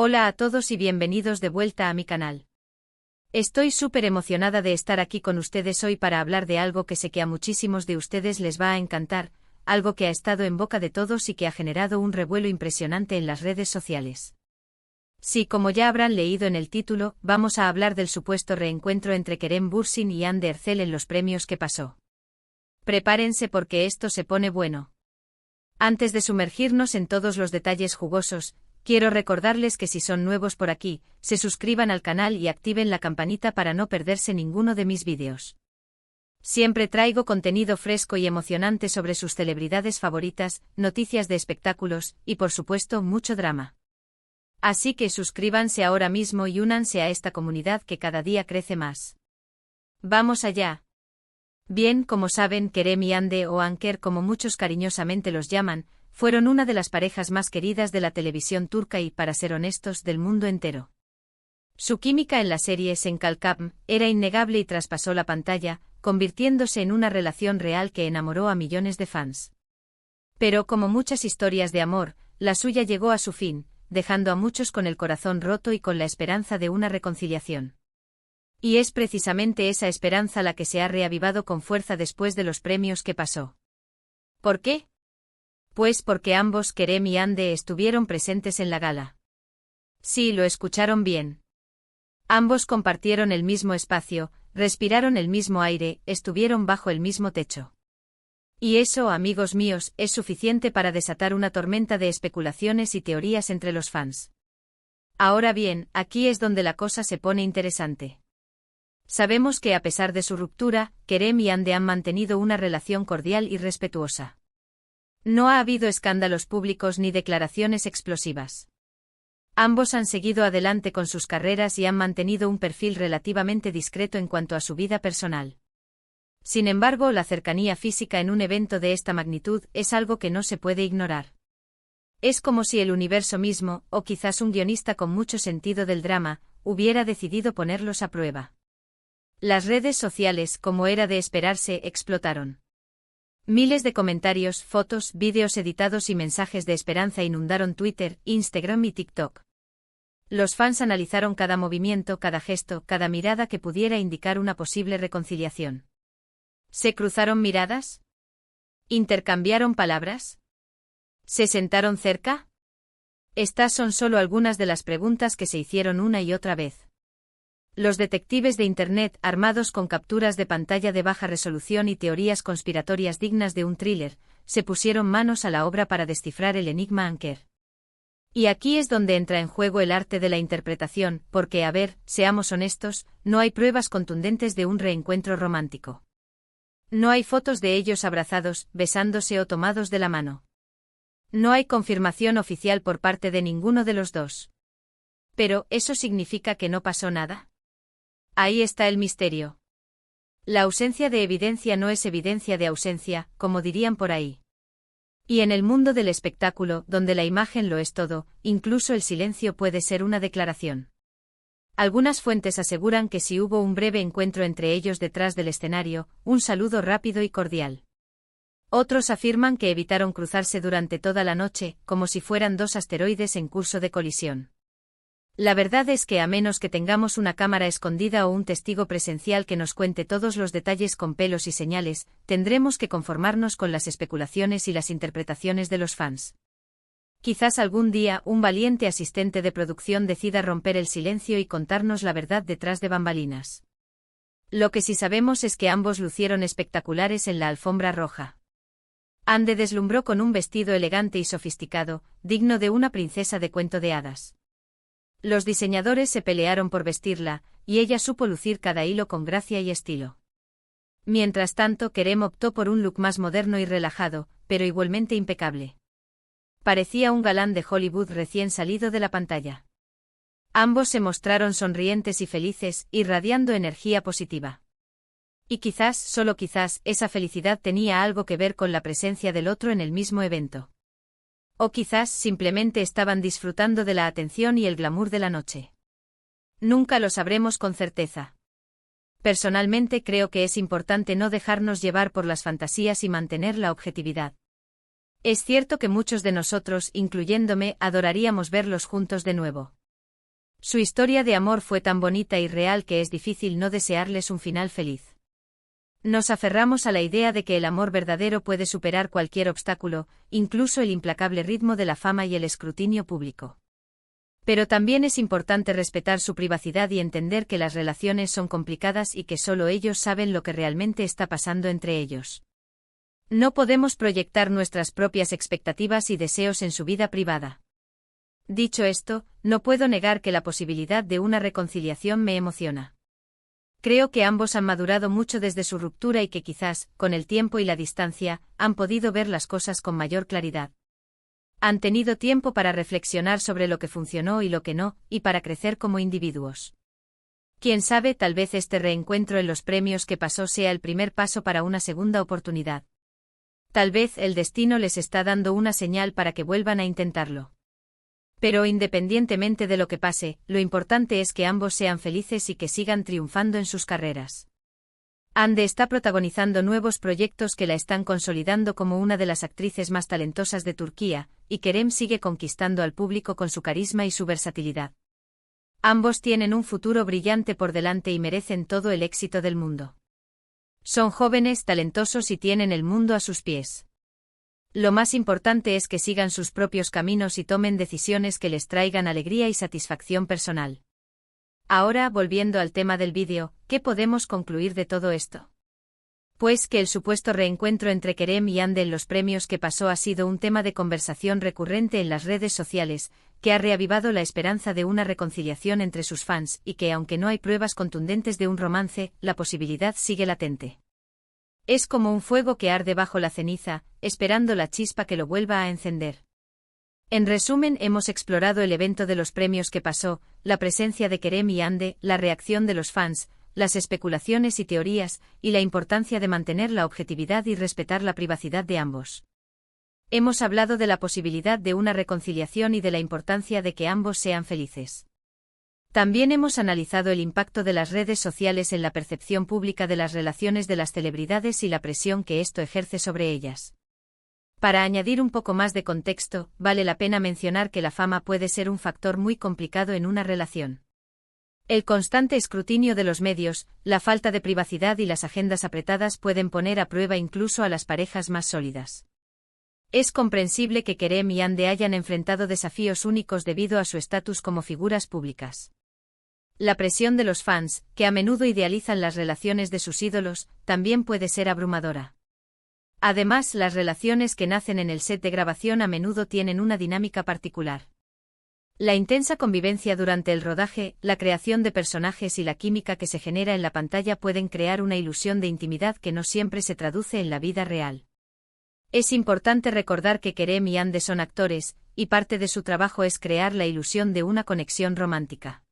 Hola a todos y bienvenidos de vuelta a mi canal. Estoy súper emocionada de estar aquí con ustedes hoy para hablar de algo que sé que a muchísimos de ustedes les va a encantar, algo que ha estado en boca de todos y que ha generado un revuelo impresionante en las redes sociales. Sí, como ya habrán leído en el título, vamos a hablar del supuesto reencuentro entre Kerem Bürsin y Hande Erçel en los premios que pasó. Prepárense porque esto se pone bueno. Antes de sumergirnos en todos los detalles jugosos, quiero recordarles que si son nuevos por aquí, se suscriban al canal y activen la campanita para no perderse ninguno de mis vídeos. Siempre traigo contenido fresco y emocionante sobre sus celebridades favoritas, noticias de espectáculos y por supuesto mucho drama. Así que suscríbanse ahora mismo y únanse a esta comunidad que cada día crece más. ¡Vamos allá! Bien, como saben, Kerem y Hande o Anker, como muchos cariñosamente los llaman, fueron una de las parejas más queridas de la televisión turca y, para ser honestos, del mundo entero. Su química en la serie Senkalkam era innegable y traspasó la pantalla, convirtiéndose en una relación real que enamoró a millones de fans. Pero como muchas historias de amor, la suya llegó a su fin, dejando a muchos con el corazón roto y con la esperanza de una reconciliación. Y es precisamente esa esperanza la que se ha reavivado con fuerza después de los premios que pasó. ¿Por qué? Pues porque ambos, Kerem y Hande, estuvieron presentes en la gala. Sí, lo escucharon bien. Ambos compartieron el mismo espacio, respiraron el mismo aire, estuvieron bajo el mismo techo. Y eso, amigos míos, es suficiente para desatar una tormenta de especulaciones y teorías entre los fans. Ahora bien, aquí es donde la cosa se pone interesante. Sabemos que a pesar de su ruptura, Kerem y Hande han mantenido una relación cordial y respetuosa. No ha habido escándalos públicos ni declaraciones explosivas. Ambos han seguido adelante con sus carreras y han mantenido un perfil relativamente discreto en cuanto a su vida personal. Sin embargo, la cercanía física en un evento de esta magnitud es algo que no se puede ignorar. Es como si el universo mismo, o quizás un guionista con mucho sentido del drama, hubiera decidido ponerlos a prueba. Las redes sociales, como era de esperarse, explotaron. Miles de comentarios, fotos, vídeos editados y mensajes de esperanza inundaron Twitter, Instagram y TikTok. Los fans analizaron cada movimiento, cada gesto, cada mirada que pudiera indicar una posible reconciliación. ¿Se cruzaron miradas? ¿Intercambiaron palabras? ¿Se sentaron cerca? Estas son solo algunas de las preguntas que se hicieron una y otra vez. Los detectives de Internet, armados con capturas de pantalla de baja resolución y teorías conspiratorias dignas de un thriller, se pusieron manos a la obra para descifrar el enigma Anker. Y aquí es donde entra en juego el arte de la interpretación, porque, a ver, seamos honestos, no hay pruebas contundentes de un reencuentro romántico. No hay fotos de ellos abrazados, besándose o tomados de la mano. No hay confirmación oficial por parte de ninguno de los dos. Pero, ¿eso significa que no pasó nada? Ahí está el misterio. La ausencia de evidencia no es evidencia de ausencia, como dirían por ahí. Y en el mundo del espectáculo, donde la imagen lo es todo, incluso el silencio puede ser una declaración. Algunas fuentes aseguran que sí hubo un breve encuentro entre ellos detrás del escenario, un saludo rápido y cordial. Otros afirman que evitaron cruzarse durante toda la noche, como si fueran dos asteroides en curso de colisión. La verdad es que a menos que tengamos una cámara escondida o un testigo presencial que nos cuente todos los detalles con pelos y señales, tendremos que conformarnos con las especulaciones y las interpretaciones de los fans. Quizás algún día un valiente asistente de producción decida romper el silencio y contarnos la verdad detrás de bambalinas. Lo que sí sabemos es que ambos lucieron espectaculares en la alfombra roja. Hande deslumbró con un vestido elegante y sofisticado, digno de una princesa de cuento de hadas. Los diseñadores se pelearon por vestirla, y ella supo lucir cada hilo con gracia y estilo. Mientras tanto, Kerem optó por un look más moderno y relajado, pero igualmente impecable. Parecía un galán de Hollywood recién salido de la pantalla. Ambos se mostraron sonrientes y felices, irradiando energía positiva. Y quizás, solo quizás, esa felicidad tenía algo que ver con la presencia del otro en el mismo evento. O quizás simplemente estaban disfrutando de la atención y el glamour de la noche. Nunca lo sabremos con certeza. Personalmente creo que es importante no dejarnos llevar por las fantasías y mantener la objetividad. Es cierto que muchos de nosotros, incluyéndome, adoraríamos verlos juntos de nuevo. Su historia de amor fue tan bonita y real que es difícil no desearles un final feliz. Nos aferramos a la idea de que el amor verdadero puede superar cualquier obstáculo, incluso el implacable ritmo de la fama y el escrutinio público. Pero también es importante respetar su privacidad y entender que las relaciones son complicadas y que solo ellos saben lo que realmente está pasando entre ellos. No podemos proyectar nuestras propias expectativas y deseos en su vida privada. Dicho esto, no puedo negar que la posibilidad de una reconciliación me emociona. Creo que ambos han madurado mucho desde su ruptura y que quizás, con el tiempo y la distancia, han podido ver las cosas con mayor claridad. Han tenido tiempo para reflexionar sobre lo que funcionó y lo que no, y para crecer como individuos. Quién sabe, tal vez este reencuentro en los premios que pasó sea el primer paso para una segunda oportunidad. Tal vez el destino les está dando una señal para que vuelvan a intentarlo. Pero independientemente de lo que pase, lo importante es que ambos sean felices y que sigan triunfando en sus carreras. Hande está protagonizando nuevos proyectos que la están consolidando como una de las actrices más talentosas de Turquía, y Kerem sigue conquistando al público con su carisma y su versatilidad. Ambos tienen un futuro brillante por delante y merecen todo el éxito del mundo. Son jóvenes, talentosos y tienen el mundo a sus pies. Lo más importante es que sigan sus propios caminos y tomen decisiones que les traigan alegría y satisfacción personal. Ahora, volviendo al tema del vídeo, ¿qué podemos concluir de todo esto? Pues que el supuesto reencuentro entre Kerem y Hande en los premios que pasó ha sido un tema de conversación recurrente en las redes sociales, que ha reavivado la esperanza de una reconciliación entre sus fans y que, aunque no hay pruebas contundentes de un romance, la posibilidad sigue latente. Es como un fuego que arde bajo la ceniza, esperando la chispa que lo vuelva a encender. En resumen, hemos explorado el evento de los premios que pasó, la presencia de Kerem y Hande, la reacción de los fans, las especulaciones y teorías, y la importancia de mantener la objetividad y respetar la privacidad de ambos. Hemos hablado de la posibilidad de una reconciliación y de la importancia de que ambos sean felices. También hemos analizado el impacto de las redes sociales en la percepción pública de las relaciones de las celebridades y la presión que esto ejerce sobre ellas. Para añadir un poco más de contexto, vale la pena mencionar que la fama puede ser un factor muy complicado en una relación. El constante escrutinio de los medios, la falta de privacidad y las agendas apretadas pueden poner a prueba incluso a las parejas más sólidas. Es comprensible que Kerem y Hande hayan enfrentado desafíos únicos debido a su estatus como figuras públicas. La presión de los fans, que a menudo idealizan las relaciones de sus ídolos, también puede ser abrumadora. Además, las relaciones que nacen en el set de grabación a menudo tienen una dinámica particular. La intensa convivencia durante el rodaje, la creación de personajes y la química que se genera en la pantalla pueden crear una ilusión de intimidad que no siempre se traduce en la vida real. Es importante recordar que Kerem y Hande son actores, y parte de su trabajo es crear la ilusión de una conexión romántica.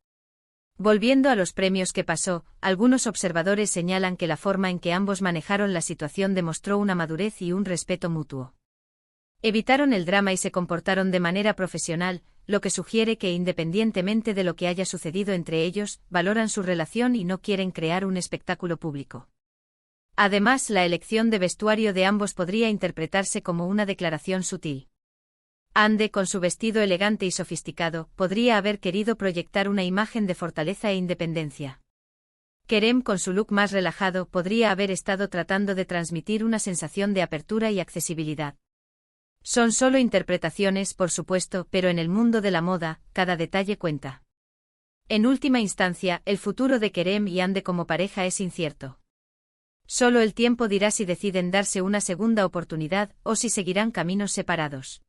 Volviendo a los premios que pasó, algunos observadores señalan que la forma en que ambos manejaron la situación demostró una madurez y un respeto mutuo. Evitaron el drama y se comportaron de manera profesional, lo que sugiere que independientemente de lo que haya sucedido entre ellos, valoran su relación y no quieren crear un espectáculo público. Además, la elección de vestuario de ambos podría interpretarse como una declaración sutil. Hande, con su vestido elegante y sofisticado, podría haber querido proyectar una imagen de fortaleza e independencia. Kerem, con su look más relajado, podría haber estado tratando de transmitir una sensación de apertura y accesibilidad. Son solo interpretaciones, por supuesto, pero en el mundo de la moda, cada detalle cuenta. En última instancia, el futuro de Kerem y Hande como pareja es incierto. Solo el tiempo dirá si deciden darse una segunda oportunidad o si seguirán caminos separados.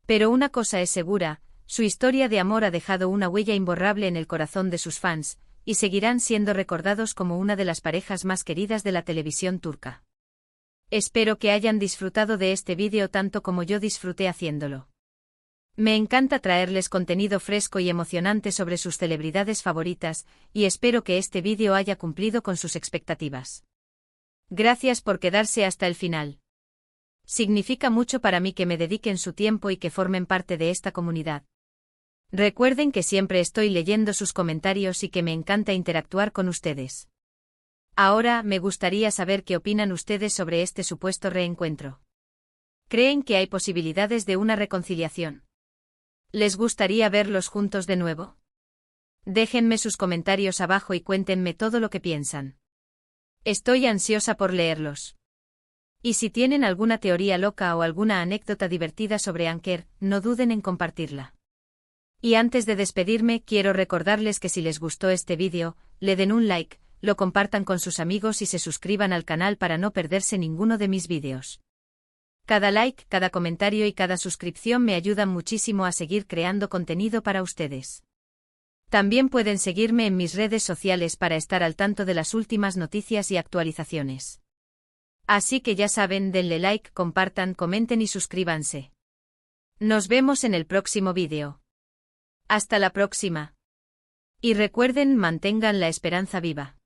Pero una cosa es segura, su historia de amor ha dejado una huella imborrable en el corazón de sus fans, y seguirán siendo recordados como una de las parejas más queridas de la televisión turca. Espero que hayan disfrutado de este vídeo tanto como yo disfruté haciéndolo. Me encanta traerles contenido fresco y emocionante sobre sus celebridades favoritas, y espero que este vídeo haya cumplido con sus expectativas. Gracias por quedarse hasta el final. Significa mucho para mí que me dediquen su tiempo y que formen parte de esta comunidad. Recuerden que siempre estoy leyendo sus comentarios y que me encanta interactuar con ustedes. Ahora, me gustaría saber qué opinan ustedes sobre este supuesto reencuentro. ¿Creen que hay posibilidades de una reconciliación? ¿Les gustaría verlos juntos de nuevo? Déjenme sus comentarios abajo y cuéntenme todo lo que piensan. Estoy ansiosa por leerlos. Y si tienen alguna teoría loca o alguna anécdota divertida sobre Anker, no duden en compartirla. Y antes de despedirme, quiero recordarles que si les gustó este vídeo, le den un like, lo compartan con sus amigos y se suscriban al canal para no perderse ninguno de mis vídeos. Cada like, cada comentario y cada suscripción me ayudan muchísimo a seguir creando contenido para ustedes. También pueden seguirme en mis redes sociales para estar al tanto de las últimas noticias y actualizaciones. Así que ya saben, denle like, compartan, comenten y suscríbanse. Nos vemos en el próximo vídeo. Hasta la próxima. Y recuerden, mantengan la esperanza viva.